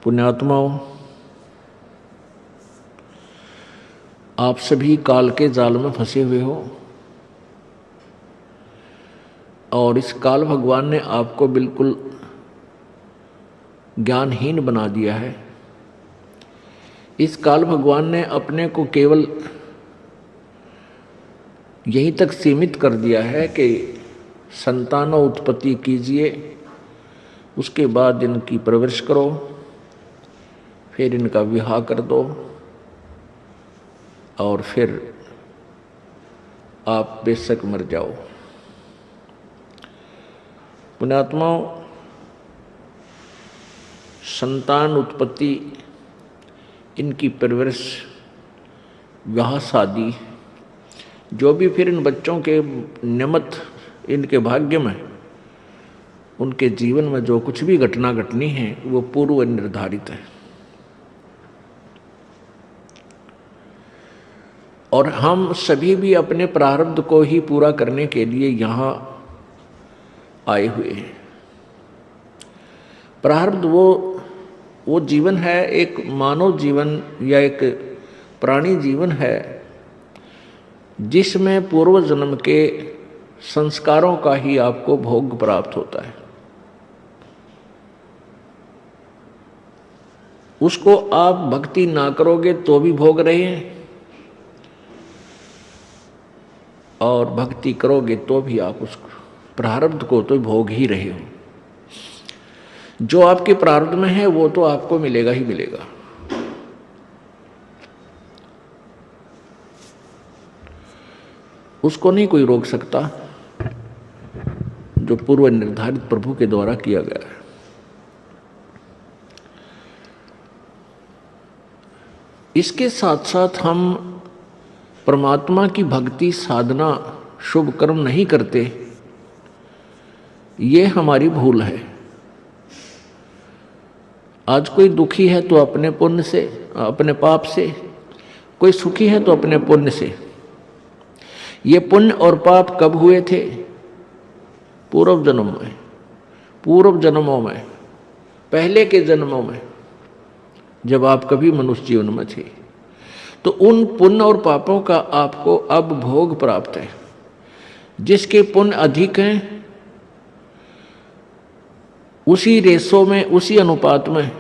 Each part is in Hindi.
पुण्यात्माओं, आप सभी काल के जाल में फंसे हुए हो और इस काल भगवान ने आपको बिल्कुल ज्ञानहीन बना दिया है। इस काल भगवान ने अपने को केवल यहीं तक सीमित कर दिया है कि संतानों उत्पत्ति कीजिए, उसके बाद इनकी परवरिश करो, फिर इनका विवाह कर दो और फिर आप बेशक मर जाओ। पुण्यात्माओं, संतान उत्पत्ति, इनकी परवरिश, विवाह शादी, जो भी फिर इन बच्चों के निमित्त इनके भाग्य में, उनके जीवन में जो कुछ भी घटना घटनी है वो पूर्व निर्धारित है। और हम सभी भी अपने प्रारब्ध को ही पूरा करने के लिए यहाँ आए हुए हैं। प्रारब्ध वो जीवन है, एक मानव जीवन या एक प्राणी जीवन है जिसमें पूर्व जन्म के संस्कारों का ही आपको भोग प्राप्त होता है। उसको आप भक्ति ना करोगे तो भी भोग रहे हैं और भक्ति करोगे तो भी आप उस प्रारब्ध को तो भोग ही रहे हो। जो आपके प्रारब्ध में है वो तो आपको मिलेगा ही मिलेगा। उसको नहीं कोई रोक सकता जो पूर्व निर्धारित प्रभु के द्वारा किया गया है। इसके साथ साथ हम परमात्मा की भक्ति साधना शुभ कर्म नहीं करते, ये हमारी भूल है। आज कोई दुखी है तो अपने पुण्य से, अपने पाप से, कोई सुखी है तो अपने पुण्य से। ये पुण्य और पाप कब हुए थे? पूर्व जन्म में, पूर्व जन्मों में, पहले के जन्मों में, जब आप कभी मनुष्य जीवन में थे। तो उन पुण्य और पापों का आपको अब भोग प्राप्त है। जिसके पुण्य अधिक हैं उसी रेशो में, उसी अनुपात में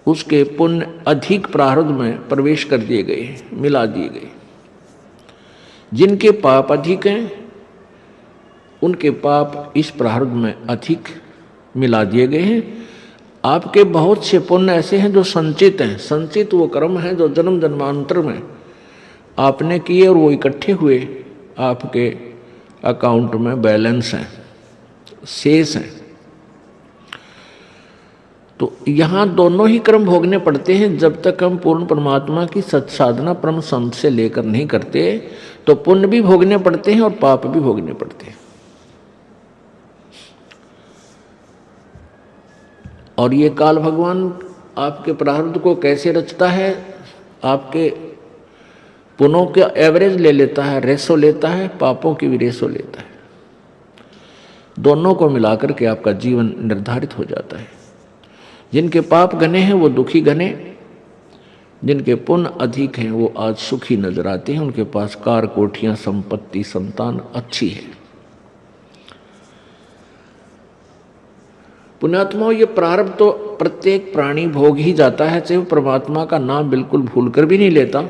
उसके पुण्य अधिक प्रारब्ध में प्रवेश कर दिए गए, मिला दिए गए। जिनके पाप अधिक हैं उनके पाप इस प्रारब्ध में अधिक मिला दिए गए हैं। आपके बहुत से पुण्य ऐसे हैं जो संचित हैं। संचित वो कर्म हैं जो जन्म जन्मांतर में आपने किए और वो इकट्ठे हुए आपके अकाउंट में बैलेंस हैं, शेष हैं। तो यहाँ दोनों ही कर्म भोगने पड़ते हैं। जब तक हम पूर्ण परमात्मा की सत्साधना परम संत से लेकर नहीं करते तो पुण्य भी भोगने पड़ते हैं और पाप भी भोगने पड़ते हैं। और ये काल भगवान आपके प्रारब्ध को कैसे रचता है? आपके पुण्यों का एवरेज ले लेता है, रेशो लेता है, पापों की भी रेशो लेता है। दोनों को मिलाकर के आपका जीवन निर्धारित हो जाता है। जिनके पाप घने हैं वो दुखी घने, जिनके पुण्य अधिक हैं वो आज सुखी नजर आते हैं। उनके पास कार, कोठियां, संपत्ति, संतान अच्छी है। पुण्यात्माओं, ये प्रारब्ध तो प्रत्येक प्राणी भोग ही जाता है, चाहे वो परमात्मा का नाम बिल्कुल भूल कर भी नहीं लेता।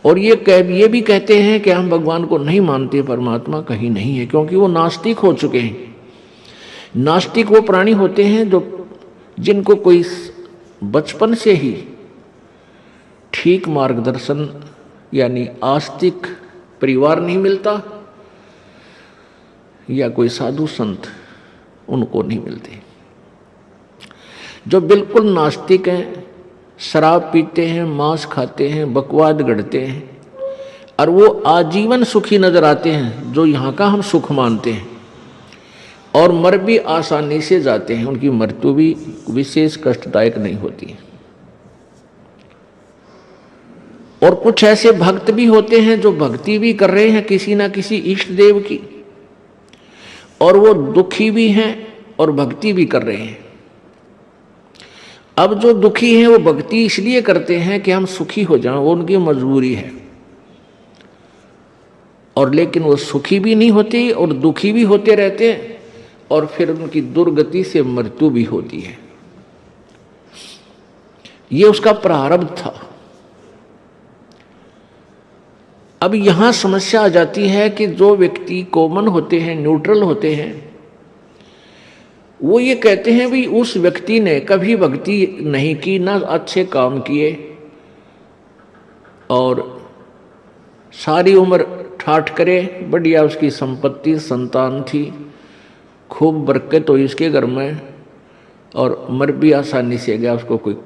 और ये भी कहते हैं कि हम भगवान को नहीं मानते, परमात्मा कहीं नहीं है, क्योंकि वो नास्तिक हो चुके हैं। नास्तिक वो प्राणी होते हैं जिनको कोई बचपन से ही ठीक मार्गदर्शन यानी आस्तिक परिवार नहीं मिलता या कोई साधु संत उनको नहीं मिलते। जो बिल्कुल नास्तिक हैं, शराब पीते हैं, मांस खाते हैं, बकवाद गढ़ते हैं और वो आजीवन सुखी नजर आते हैं, जो यहाँ का हम सुख मानते हैं, और मर भी आसानी से जाते हैं। उनकी मृत्यु भी विशेष कष्टदायक नहीं होती। और कुछ ऐसे भक्त भी होते हैं जो भक्ति भी कर रहे हैं किसी ना किसी इष्ट देव की, और वो दुखी भी हैं और भक्ति भी कर रहे हैं। अब जो दुखी हैं वो भक्ति इसलिए करते हैं कि हम सुखी हो जाएं, वो उनकी मजबूरी है। और लेकिन वो सुखी भी नहीं होते और दुखी भी होते रहते हैं, और फिर उनकी दुर्गति से मृत्यु भी होती है। ये उसका प्रारब्ध था। अब यहां समस्या आ जाती है कि जो व्यक्ति कॉमन होते हैं, न्यूट्रल होते हैं, वो ये कहते हैं भी उस व्यक्ति ने कभी भक्ति नहीं की, ना अच्छे काम किए, और सारी उम्र ठाठ करे, बढ़िया उसकी संपत्ति, संतान थी, खूब बरकत हुई इसके घर में, और मर भी आसानी से गया, उसको कोई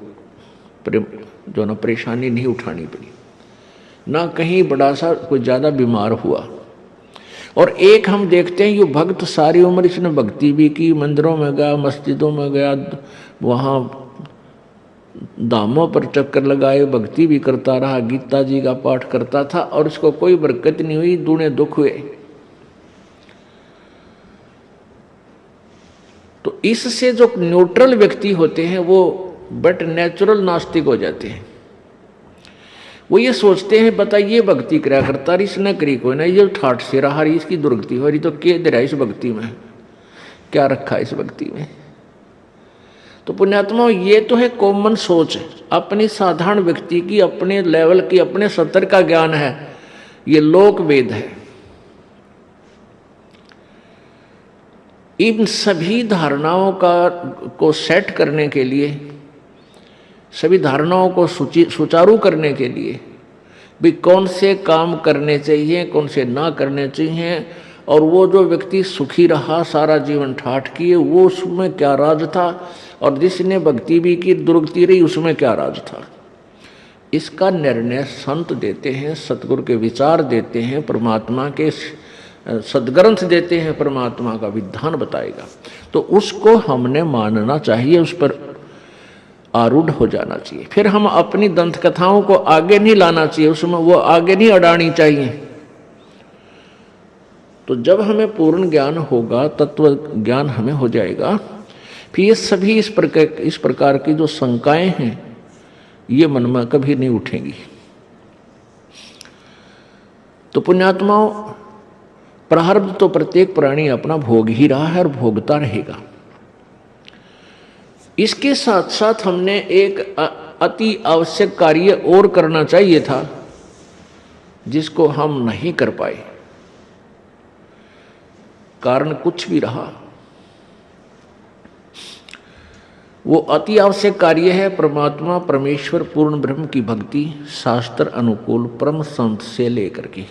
जो ना परेशानी नहीं उठानी पड़ी, ना कहीं बड़ा सा कोई ज़्यादा बीमार हुआ। और एक हम देखते हैं ये भक्त सारी उम्र इसने भक्ति भी की, मंदिरों में गया, मस्जिदों में गया, वहाँ धामों पर चक्कर लगाए, भक्ति भी करता रहा, गीता जी का पाठ करता था, और इसको कोई बरकत नहीं हुई, दूने दुख हुए। तो इससे जो न्यूट्रल व्यक्ति होते हैं वो बट नेचुरल नास्तिक हो जाते हैं। वो ये सोचते हैं बताइए भक्ति करा करता रही, इसने करी कोई ना, ये ठाठ से रहा रही, इसकी दुर्गति हो रही, तो क्या दे रहा है इस भक्ति में, क्या रखा है इस भक्ति में। तो पुण्यात्मा ये तो है कॉमन सोच, अपनी साधारण व्यक्ति की, अपने लेवल की, अपने स्तर का ज्ञान है, ये लोक वेद है। इन सभी धारणाओं को सेट करने के लिए, सभी धारणाओं को सुचारू करने के लिए भी कौन से काम करने चाहिए, कौन से ना करने चाहिए, और वो जो व्यक्ति सुखी रहा सारा जीवन ठाठ किए, वो उसमें क्या राज था, और जिसने भक्ति भी की दुर्गति रही उसमें क्या राज था, इसका निर्णय संत देते हैं, सतगुरु के विचार देते हैं, परमात्मा के सदग्रंथ देते हैं, परमात्मा का विधान बताएगा। तो उसको हमने मानना चाहिए, उस पर आरूढ़ हो जाना चाहिए। फिर हम अपनी दंत कथाओं को आगे नहीं लाना चाहिए, उसमें वो आगे नहीं अड़ानी चाहिए। तो जब हमें पूर्ण ज्ञान होगा, तत्व ज्ञान हमें हो जाएगा, फिर ये सभी इस प्रकार की जो शंकाएं हैं ये मन में कभी नहीं उठेंगी। तो पुण्यात्माओं, प्रारब्ध तो प्रत्येक प्राणी अपना भोग ही रहा है और भोगता रहेगा। इसके साथ साथ हमने एक अति आवश्यक कार्य और करना चाहिए था, जिसको हम नहीं कर पाए, कारण कुछ भी रहा। वो अति आवश्यक कार्य है परमात्मा परमेश्वर पूर्ण ब्रह्म की भक्ति, शास्त्र अनुकूल परम संत से लेकर के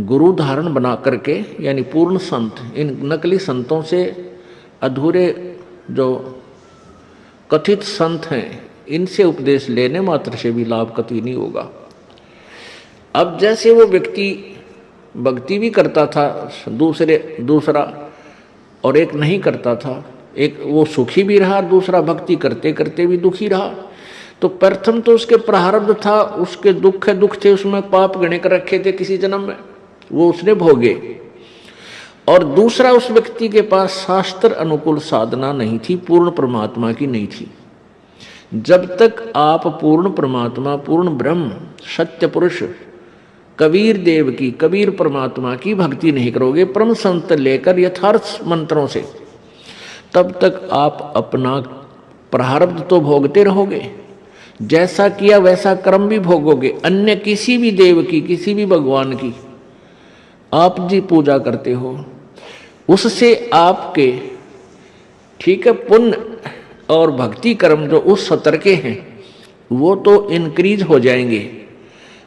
गुरु धारण बना करके, यानी पूर्ण संत, इन नकली संतों से, अधूरे जो कथित संत हैं, इनसे उपदेश लेने मात्र से भी लाभ कतई नहीं होगा। अब जैसे वो व्यक्ति भक्ति भी करता था दूसरा, और एक नहीं करता था, एक वो सुखी भी रहा, दूसरा भक्ति करते करते भी दुखी रहा, तो प्रथम तो उसके प्रारब्ध था, उसके दुख थे, उसमें पाप गणे कर रखे थे किसी जन्म में, वो उसने भोगे। और दूसरा, उस व्यक्ति के पास शास्त्र अनुकूल साधना नहीं थी, पूर्ण परमात्मा की नहीं थी। जब तक आप पूर्ण परमात्मा, पूर्ण ब्रह्म, सत्य पुरुष कबीर देव की, कबीर परमात्मा की भक्ति नहीं करोगे परम संत लेकर यथार्थ मंत्रों से, तब तक आप अपना प्रारब्ध तो भोगते रहोगे, जैसा किया वैसा कर्म भी भोगोगे। अन्य किसी भी देव की, किसी भी भगवान की आप जी पूजा करते हो, उससे आपके, ठीक है, पुण्य और भक्ति कर्म जो उस स्तर के हैं वो तो इंक्रीज हो जाएंगे,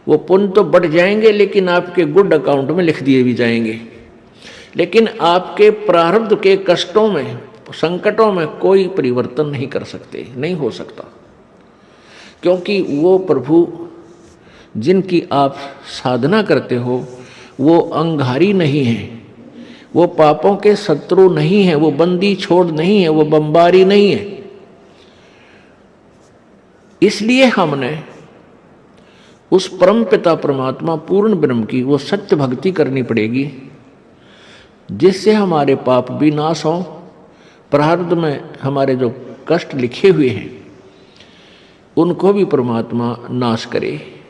वो पुण्य तो बढ़ जाएंगे, लेकिन आपके गुड अकाउंट में लिख दिए भी जाएंगे। लेकिन आपके प्रारब्ध के कष्टों में, संकटों में कोई परिवर्तन नहीं कर सकते, नहीं हो सकता, क्योंकि वो प्रभु जिनकी आप साधना करते हो वो अंगारी नहीं है, वो पापों के शत्रु नहीं है, वो बंदी छोड़ नहीं है, वो बमबारी नहीं है। इसलिए हमने उस परम पिता परमात्मा पूर्ण ब्रह्म की वो सत्य भक्ति करनी पड़ेगी, जिससे हमारे पाप भी नाश हों, प्रारब्ध में हमारे जो कष्ट लिखे हुए हैं उनको भी परमात्मा नाश करे।